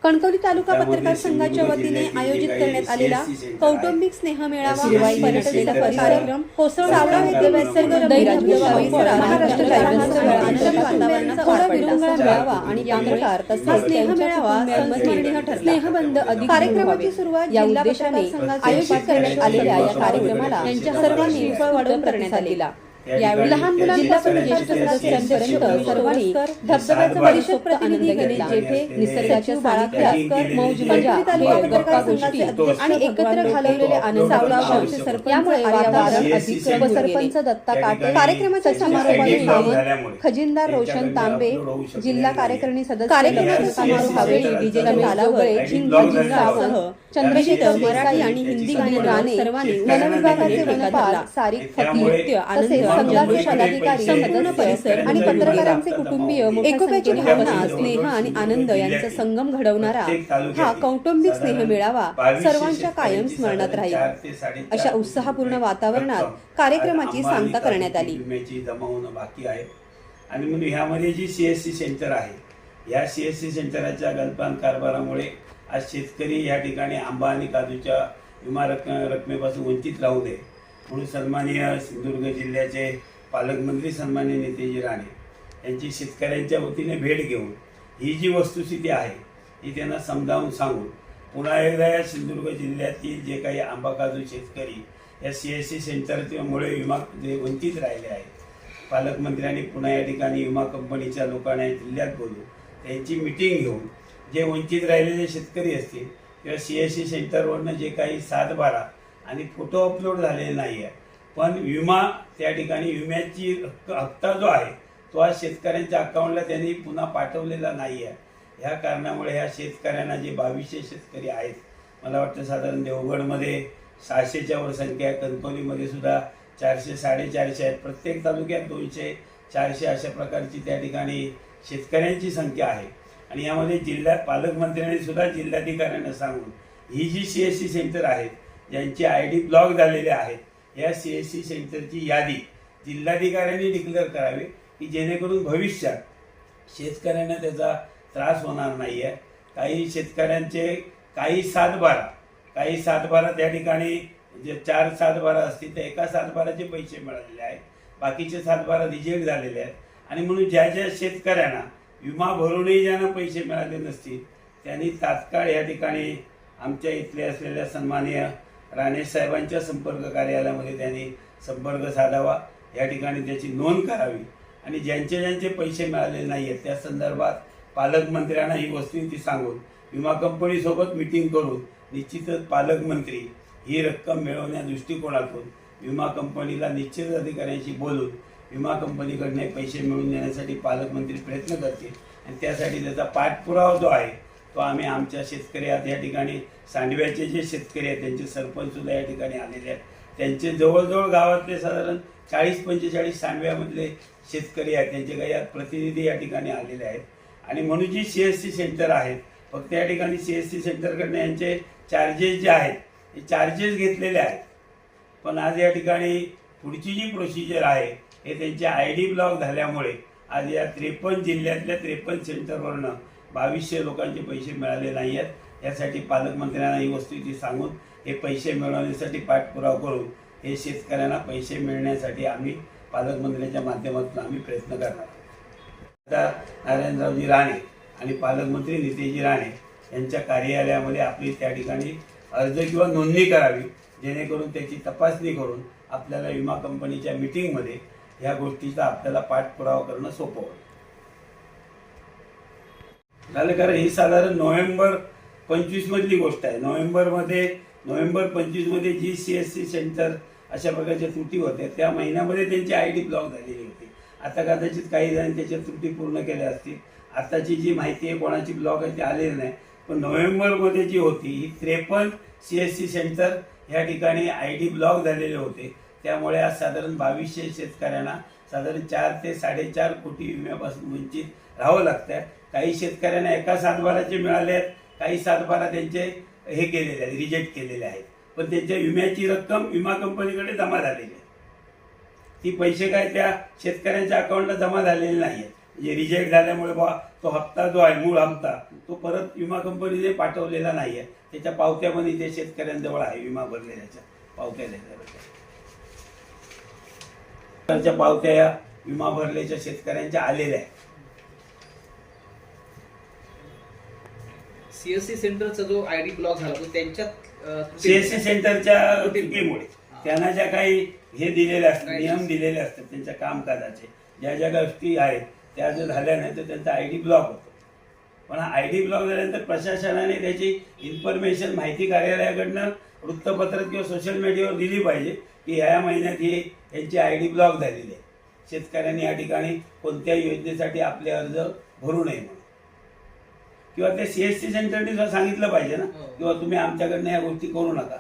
कणकवली तालुका पत्रकार संघाच्या वतीने आयोजित करण्यात आलेला कौटुंबिक स्नेह मेळावा पर्यटलेला कार्यक्रम कोसळगावला महाराष्ट्र मेळावा आणि पत्रकार तसेच स्नेह मेळावा संस्मरणीय ठरला। स्नेहबंध अधिक कार्यक्रमाची सुरुवात या उद्देशाने आयोजित करण्यात आलेल्या या कार्यक्रमाला त्यांच्या सर्वांनी वाढवून करण्यात आलेला। यावेळी लहान मुलांच्या ज्येष्ठ सदस्यांपर्यंत सर्वांनी धबधब्याचा परिषद प्रतिनिधी गणेश जेठे निसर्गाच्या सानिध्यात मौज मजा गप्पा गोष्टी आणि एकत्र घालवलेले आनंद यामुळे वातावरण अधिक सरपंच दत्ता काटे कार्यक्रमाच्या समारोपात खजिनदार रोशन तांबे जिल्हा कार्यकारिणी सदस्य कार्यक्रमाच्या समारोहावेळी डीजेच्या तालावर झिंगासह चंद्रशेखर मराठी आणि हिंदी गाणी सर्वांनी वनविभागाचे वनपाल सारिक फकीर आनंद संघाचे पदाधिकारी संपूर्ण परिसर आणि पत्रकारांचे कुटुंबीय एकोप्याची भावना स्नेह आणि आनंद यांचा संगम घडवणारा हा कौटुंबिक स्नेह मेळावा सर्वांच्या कायम स्मरणात राहील। अशा उत्साहपूर्ण वातावरणात कार्यक्रमाची सांगता करण्यात आली। बाकी आहे आणि म्हणून ह्यामध्ये जी सीएससी सेंटर आहे या सीएससी सेंटरच्या गल्पान कारभारामुळे आज शेतकरी या ठिकाणी आंबा आणि काजूच्या विमा रकमेपासून वंचित राहू नये म्हणून सन्माननीय सिंधुदुर्ग जिल्ह्याचे पालकमंत्री सन्माननीय नितेशजी राणे यांची शेतकऱ्यांच्या वतीने भेट घेऊन ही जी वस्तुस्थिती आहे ही त्यांना समजावून सांगून पुन्हा एकदा या सिंधुदुर्ग जिल्ह्यातील जे काही आंबा काजू शेतकरी या सीएससी सेंटरमुळे विमा वंचित राहिले आहेत पालकमंत्र्यांनी पुन्हा या ठिकाणी विमा कंपनीच्या लोकांना जिल्ह्यात बोलून त्यांची मिटिंग घेऊन जे वंचित राहिलेले शेतकरी असतील किंवा सीएससी सेंटरवरनं जे काही 7/12 आणि फोटो अपलोड झालेले नाही आहे पण विमा त्या ठिकाणी विम्याची हप्ता जो आहे तो आज शेतकऱ्यांच्या अकाउंटला त्यांनी पुन्हा पाठवलेला नाही आहे। ह्या कारणामुळे ह्या शेतकऱ्यांना जे 2200 शेतकरी आहेत मला वाटतं साधारण देवगडमध्ये 600च्या वर संख्या आहे, कणकवलीमध्ये सुद्धा 400-450 आहेत, प्रत्येक तालुक्यात 200-400 अशा प्रकारची त्या ठिकाणी शेतकऱ्यांची संख्या आहे। आणि यामध्ये जिल्हा पालकमंत्र्यांनी सुद्धा जिल्हाधिकाऱ्यांना सांगून ही जी सीएससी सेंटर आहेत ज्यांचे आयडी ब्लॉक झालेले आहेत या सीएससी सेंटरची यादी जिल्हाधिकाऱ्यांनी डिक्लेअर करावी की जेणेकरून भविष्यात शेतकऱ्यांना त्याचा त्रास होणार नाही आहे। काही शेतकऱ्यांचे काही 7/12 त्या ठिकाणी जे 4 7/12 असतील तर एका 7/12चे पैसे मिळालेले आहेत, बाकीचे 7/12 रिजेक्ट झालेले आहेत। आणि म्हणून ज्या ज्या शेतकऱ्यांना विमा भरूनही ज्यांना पैसे मिळाले नसतील त्यांनी तात्काळ या ठिकाणी आमच्या इथले असलेल्या सन्माननीय राणे साहेबांच्या संपर्क कार्यालयामध्ये त्यांनी संपर्क साधावा, या ठिकाणी त्याची नोंद करावी आणि ज्यांचे पैसे मिळाले नाही आहेत त्या संदर्भात पालकमंत्र्यांना ही वस्तुस्थिती सांगून विमा कंपनीसोबत मिटिंग करून निश्चितच पालकमंत्री ही रक्कम मिळवण्या दृष्टिकोनातून विमा कंपनीला निश्चित अधिकाऱ्यांशी बोलून विमा कंपनीकडे पैसे मिळवून देण्यासाठी पालकमंत्री प्रयत्न करतील आणि त्यासाठी त्याचा पाठपुरावा जो आहे तो आम्ही आमच्या शेतकरी आहेत या ठिकाणी सांडव्याचे जे शेतकरी आहेत त्यांचे सरपंच सुद्धा या ठिकाणी आलेले आहेत, त्यांचे जवळजवळ गावातले साधारण 40-45 सांडव्यामधले शेतकरी आहेत त्यांचे काही प्रतिनिधी या ठिकाणी आलेले आहेत। आणि म्हणून जी सीएससी सेंटर आहेत फक्त या ठिकाणी सीएससी सेंटरकडनं यांचे चार्जेस जे आहेत हे चार्जेस घेतलेले आहेत, पण आज या ठिकाणी पुढची जी प्रोसिजर आहे हे त्यांचे आयडी ब्लॉक झाल्यामुळे आज या 53 जिल्ह्यातल्या 53 सेंटरवरनं 2200 लोकांचे पैसे मिळाले नाही आहेत। यासाठी पालकमंत्र्यांना ही वस्तुस्थिती सांगून हे पैसे मिळवण्यासाठी पाठपुरावा करून हे शेतकऱ्यांना पैसे मिळण्यासाठी आम्ही पालकमंत्र्यांच्या माध्यमातून आम्ही प्रयत्न करणार आहोत। आता नारायणरावजी राणे आणि पालकमंत्री नितेशजी राणे यांच्या कार्यालयामध्ये आपली त्या ठिकाणी अर्ज किंवा नोंदणी करावी जेणेकरून त्याची तपासणी करून आपल्याला विमा कंपनीच्या मीटिंगमध्ये ह्या गोष्टीचा आपल्याला पाठपुरावा करणं सोपं होईल। झालं कारण ही साधारण नोव्हेंबर 25 मधली गोष्ट आहे। नोव्हेंबर 25 मध्ये जी सीएससी सेंटर अशा प्रकारच्या त्रुटी होत्या त्या महिन्यामध्ये त्यांची आयडी ब्लॉक झालेली होती। आता कदाचित काही जण त्याच्या त्रुटी पूर्ण केल्या असतील, आताची जी माहिती आहे कोणाची ब्लॉक आहे ते आलेली नाही, पण नोव्हेंबरमध्ये जी होती ही 53 सीएससी सेंटर या ठिकाणी आयडी ब्लॉक झालेले होते। त्यामुळे आज साधारण 2200 शेतकऱ्यांना साधारण 4 ते 4.5 कोटी विम्यापासून वंचित राहावं लागतं। काही शेतकऱ्यांना एका 7/12चे मिळाले आहेत, काही 7/12 त्यांचे हे केलेले आहेत, रिजेक्ट केलेले आहेत, पण त्यांच्या विम्याची रक्कम विमा कंपनीकडे जमा झालेली आहे। ती पैसे काय त्या शेतकऱ्यांच्या अकाउंटला जमा झालेले नाही आहेत, म्हणजे रिजेक्ट झाल्यामुळे बा तो हप्ता जो आहे मूळ हप्ता तो परत विमा कंपनीने पाठवलेला नाही आहे. त्याच्या पावत्या पण इथे शेतकऱ्यांजवळ आहे, विमा भरलेल्याच्या पावत्या देण्याच्या पावत्या या विमा भरल्याच्या शेतकऱ्यांच्या आलेल्या आहेत. सीएससी सेंटरचा जो आयडी ब्लॉक झाला तो त्यांच्या सीएससी सेंटरच्या चुकीमुळे त्यांना ज्या काही हे दिलेले असतात, नियम दिलेले असतात त्यांच्या कामकाजाचे, ज्या ज्या गोष्टी आहेत त्या जर झाल्या नाही तर त्यांचा आयडी ब्लॉक होतो. पण हा आयडी ब्लॉक झाल्यानंतर प्रशासनाने त्याची इन्फॉर्मेशन माहिती कार्यालयाकडनं वृत्तपत्रात किंवा सोशल मीडियावर दिली पाहिजे की ह्या महिन्यात ही यांची आयडी ब्लॉक झालेली आहे, शेतकऱ्यांनी या ठिकाणी कोणत्याही योजनेसाठी आपले अर्ज भरू नये म्हणून. किंवा ते सीएससी सेंटरने सांगितलं पाहिजे ना किंवा तुम्ही आमच्याकडनं या गोष्टी करू नका.